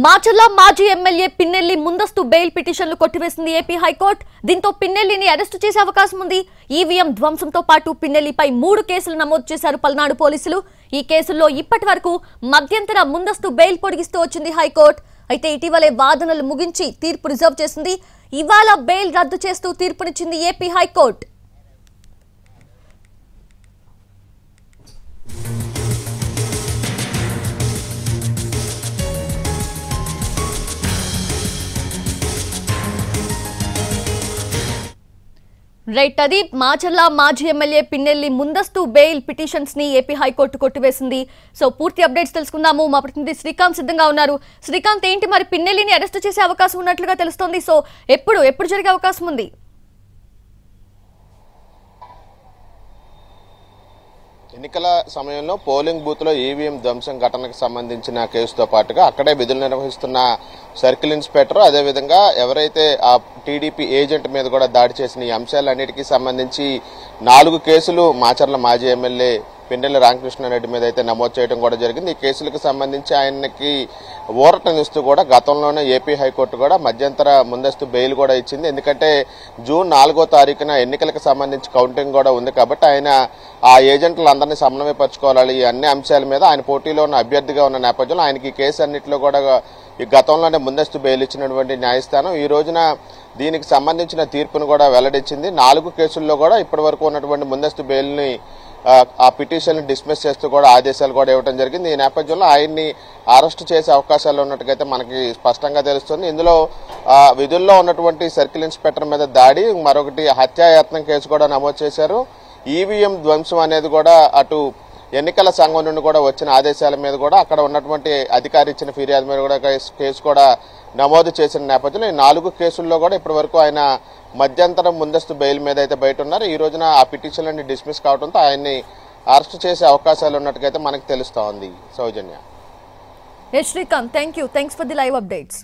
మాచర్ల మాజీ ఎమ్మెల్యే పిన్నెల్లి ముందస్తు బెయిల్ పిటిషన్లు కొట్టివేసింది ఏపీ హైకోర్టు. దీంతో పిన్నెల్లిని అరెస్టు చేసే అవకాశం ఉంది. ఈవీఎం ధ్వంసంతో పాటు పిన్నెల్లిపై 3 కేసులు నమోదు చేశారు పల్నాడు పోలీసులు. ఈ కేసుల్లో ఇప్పటి వరకు మధ్యంతర ముందస్తు బెయిల్ పొడిగిస్తూ వచ్చింది హైకోర్టు. అయితే ఇటీవలే వాదనలు ముగించి తీర్పు రిజర్వ్ చేసింది. ఇవాళ బెయిల్ రద్దు చేస్తూ తీర్పునిచ్చింది ఏపీ హైకోర్టు. రైట్ అది మాచర్ల మాజీ ఎమ్మెల్యే పిన్నెల్లి ముందస్తు బెయిల్ పిటిషన్స్ ని ఏపీ హైకోర్టు కొట్టివేసింది. సో పూర్తి అప్డేట్స్ తెలుసుకుందాము. మా ప్రతినిధి శ్రీకాంత్ సిద్ధంగా ఉన్నారు. శ్రీకాంత్, ఏంటి మరి పిన్నెల్లిని అరెస్ట్ చేసే అవకాశం ఉన్నట్లుగా తెలుస్తోంది. సో ఎప్పుడు జరిగే అవకాశం ఉంది? ఎన్నికల సమయంలో పోలింగ్ బూత్ లో ఈవీఎం ధ్వంసం ఘటనకు సంబంధించిన కేసుతో పాటుగా అక్కడే విధులు నిర్వహిస్తున్న సర్కిల్ ఇన్స్పెక్టర్, అదేవిధంగా ఎవరైతే ఆ టీడీపీ ఏజెంట్ మీద కూడా దాడి చేసిన ఈ అంశాలన్నిటికీ సంబంధించి 4 కేసులు మాచర్ల మాజీ ఎమ్మెల్యే పిన్నెల్లి రామకృష్ణారెడ్డి మీద అయితే నమోదు చేయడం కూడా జరిగింది. ఈ కేసులకు సంబంధించి ఆయనకి ఊరటనిస్తూ కూడా గతంలోనే ఏపీ హైకోర్టు కూడా మధ్యంతర ముందస్తు బెయిల్ కూడా ఇచ్చింది. ఎందుకంటే జూన్ 4వ తారీఖున ఎన్నికలకు సంబంధించి కౌంటింగ్ కూడా ఉంది కాబట్టి ఆయన ఆ ఏజెంట్లందరినీ సమన్వయపరచుకోవాలి. ఈ అన్ని అంశాల మీద ఆయన పోటీలో ఉన్న అభ్యర్థిగా ఉన్న నేపథ్యంలో ఆయనకి ఈ కేసు అన్నింటిలో కూడా ఈ గతంలోనే ముందస్తు బెయిల్ ఇచ్చినటువంటి న్యాయస్థానం ఈ రోజున దీనికి సంబంధించిన తీర్పును కూడా వెల్లడించింది. 4 కేసుల్లో కూడా ఇప్పటి వరకు ఉన్నటువంటి ముందస్తు బెయిల్ని ఆ పిటిషన్ డిస్మిస్ చేస్తూ కూడా ఆదేశాలు కూడా ఇవ్వడం జరిగింది. ఈ నేపథ్యంలో ఆయన్ని అరెస్ట్ చేసే అవకాశాలు ఉన్నట్టుగైతే మనకి స్పష్టంగా తెలుస్తుంది. ఇందులో విధుల్లో ఉన్నటువంటి సర్కిల్ ఇన్స్పెక్టర్ మీద దాడి, మరొకటి హత్యాయత్నం కేసు కూడా నమోదు చేశారు. ఈవీఎం ధ్వంసం అనేది కూడా అటు ఎన్నికల సంఘం నుండి కూడా వచ్చిన ఆదేశాల మీద కూడా అక్కడ ఉన్నటువంటి అధికారి ఇచ్చిన ఫిర్యాదు మీద కూడా కేసు కూడా నమోదు చేసిన నేపథ్యంలో ఈ 4 కేసుల్లో కూడా ఇప్పటి వరకు ఆయన మధ్యంతరం ముందస్తు బెయిల్ మీద అయితే బయట ఉన్నారు. ఈ రోజున ఆ పిటిషన్లన్నీ డిస్మిస్ కావడంతో ఆయన్ని అరెస్ట్ చేసే అవకాశాలు ఉన్నట్టుగైతే మనకు తెలుస్తోంది. Soujanya. Srikanth, thanks for the live updates.